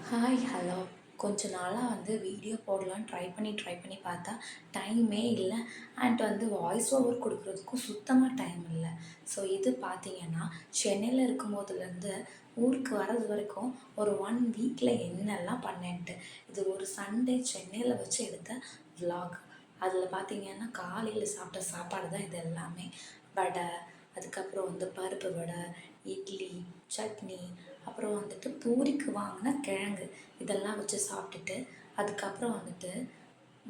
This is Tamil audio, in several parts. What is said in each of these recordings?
Hi hello. கொஞ்ச நாளாக வீடியோ போடலான்னு ட்ரை பண்ணி பார்த்தா டைமே இல்லை. அண்ட் வாய்ஸ் ஓவர் கொடுக்குறதுக்கும் சுத்தமாக டைம் இல்லை. ஸோ இது பார்த்தீங்கன்னா சென்னையில் இருக்கும்போதுலேருந்து ஊருக்கு வர்றது வரைக்கும் ஒரு 1 வீக்கில் என்னெல்லாம் பண்ணேன்ட்டு இது ஒரு சண்டே சென்னையில் வச்சு எடுத்த விலாக். அதில் பார்த்தீங்கன்னா காலையில் சாப்பிட்ட சாப்பாடு தான் இது எல்லாமே. வடை, அதுக்கப்புறம் பருப்பு வடை, இட்லி, சட்னி, அப்புறம் பூரிக்கு வாங்கின கிழங்கு, இதெல்லாம் வச்சு சாப்பிட்டுட்டு அதுக்கப்புறம்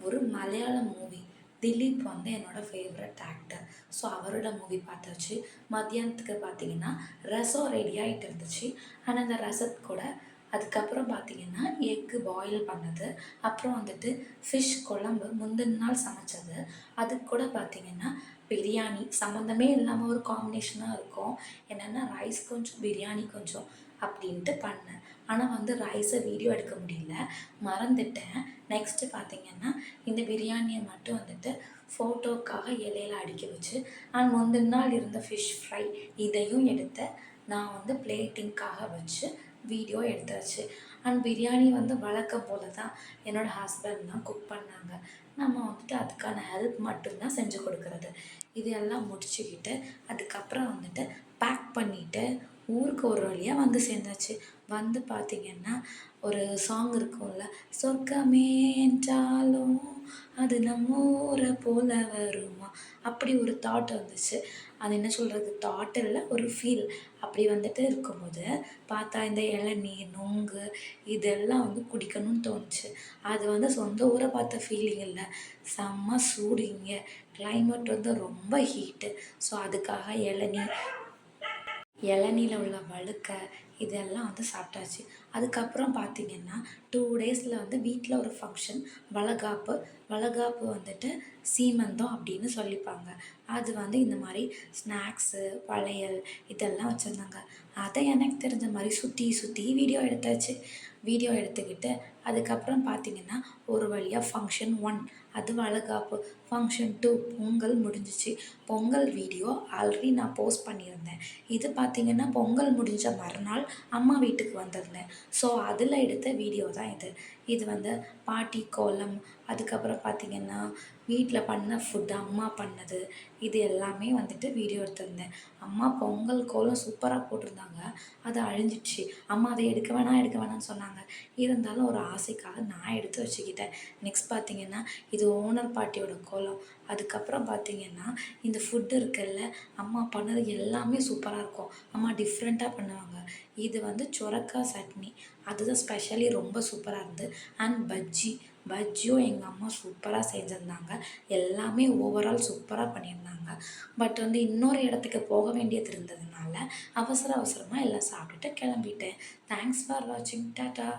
ஒரு மலையாள மூவி. திலீப் என்னோடய ஃபேவரட் ஆக்டர். ஸோ அவரோட மூவி பார்த்தாச்சு. மத்தியானத்துக்கு பார்த்தீங்கன்னா ரசம் ரெடி ஆகிட்டு இருந்துச்சு. ஆனால் அந்த ரசத்து கூட அதுக்கப்புறம் பார்த்தீங்கன்னா எக்கு பாயில் பண்ணது, அப்புறம் ஃபிஷ் குழம்பு முந்தின நாள் சமைச்சது, அதுக்கு கூட பார்த்தீங்கன்னா பிரியாணி. சம்மந்தமே இல்லாமல் ஒரு காம்பினேஷனாக இருக்கும். என்னென்னா ரைஸ் கொஞ்சம் பிரியாணி கொஞ்சம் அப்படின்ட்டு பண்ணேன். ஆனால் ரைஸை வீடியோ எடுக்க முடியல, மறந்துட்டேன். நெக்ஸ்ட்டு பார்த்தீங்கன்னா இந்த பிரியாணியை மட்டும் ஃபோட்டோக்காக இலையில அடுக்கி வச்சு அண்ட் முந்தின நாள் இருந்த ஃபிஷ் ஃப்ரை இதையும் எடுத்து நான் பிளேட்டிங்க்காக வச்சு வீடியோ எடுத்தாச்சு. அண்ட் பிரியாணி வழக்கம் போல தான் என்னோடய ஹஸ்பண்ட் தான் குக் பண்ணாங்க. நம்ம அதுக்கான ஹெல்ப் மட்டும்தான் செஞ்சு கொடுக்குறது. இது எல்லாம் முடிச்சுக்கிட்டு அதுக்கப்புறம் பேக் பண்ணிவிட்டு ஊருக்கு ஒரு வழியாக சேர்ந்தாச்சு. பார்த்திங்கன்னா ஒரு சாங் இருக்கும்ல, சொர்க்கமே என்றாலும் அது நம்ம ஊரை போல வருமா, அப்படி ஒரு தாட் வந்துச்சு. அது என்ன சொல்கிறது, தாட் இல்லை, ஒரு ஃபீல். அப்படி இருக்கும்போது பார்த்தா இந்த இளநீர், நொங்கு இதெல்லாம் குடிக்கணும்னு தோணுச்சு. அது சொந்த ஊரை பார்த்த ஃபீலிங் இல்லை, செம்ம சூடு. இங்கே கிளைமேட் ரொம்ப ஹீட்டு. ஸோ அதுக்காக இளநீல உள்ள வழுக்கை இதெல்லாம் சாப்பிட்டாச்சு. அதுக்கப்புறம் பார்த்திங்கன்னா 2 டேஸில் வீட்டில் ஒரு ஃபங்க்ஷன், வளைகாப்பு. வளைகாப்பு சீமந்தம் அப்படின்னு சொல்லிப்பாங்க. அது இந்த மாதிரி ஸ்நாக்ஸு, வளையல் இதெல்லாம் வச்சுருந்தாங்க. அதை எனக்கு தெரிஞ்ச மாதிரி சுற்றி சுற்றி வீடியோ எடுத்தாச்சு. வீடியோ எடுத்துக்கிட்டு அதுக்கப்புறம் பார்த்திங்கன்னா ஒரு வழியாக ஃபங்க்ஷன் 1 அது வளைகாப்பு, ஃபங்க்ஷன் 2 பொங்கல் முடிஞ்சிச்சு. பொங்கல் வீடியோ ஆல்ரெடி நான் போஸ்ட் பண்ணியிருந்தேன். இது பார்த்திங்கன்னா பொங்கல் முடிஞ்ச மறுநாள் அம்மா வீட்டுக்கு வந்திருந்தேன். ஸோ அதில் எடுத்த வீடியோ தான் இது. இது பாட்டி கோலம், அதுக்கப்புறம் பார்த்திங்கன்னா வீட்டில் பண்ண ஃபுட்டு, அம்மா பண்ணது, இது எல்லாமே வீடியோ எடுத்திருந்தேன். அம்மா பொங்கல் கோலம் சூப்பராக போட்டிருந்தாங்க. அது அழிஞ்சிடுச்சு. அம்மா அதை எடுக்க வேணாம்னு சொன்னாங்க. இருந்தாலும் ஒரு ஆசைக்காக நான் எடுத்து வச்சுக்கிட்டேன். நெக்ஸ்ட் பார்த்திங்கன்னா இது ஓனர் பாட்டியோட கோலம். அதுக்கப்புறம் பார்த்திங்கன்னா இந்த ஃபுட்டு இருக்குல்ல, அம்மா பண்ணது எல்லாமே சூப்பராக இருக்கும். அம்மா டிஃப்ரெண்ட்டாக பண்ணுவாங்க. இது சொரக்காய் சட்னி, அதுதான் ஸ்பெஷலி ரொம்ப சூப்பராக இருந்தது. அண்ட் பஜ்ஜியும் எங்கள் அம்மா சூப்பராக செஞ்சுருந்தாங்க. எல்லாமே ஓவரால் சூப்பராக பண்ணியிருந்தாங்க. பட் இன்னொரு இடத்துக்கு போக வேண்டியது இருந்ததுனால அவசரமாக எல்லாம் சாப்பிட்டுட்டு கிளம்பிட்டேன். தேங்க்ஸ் ஃபார் வாட்சிங். டாட்டா.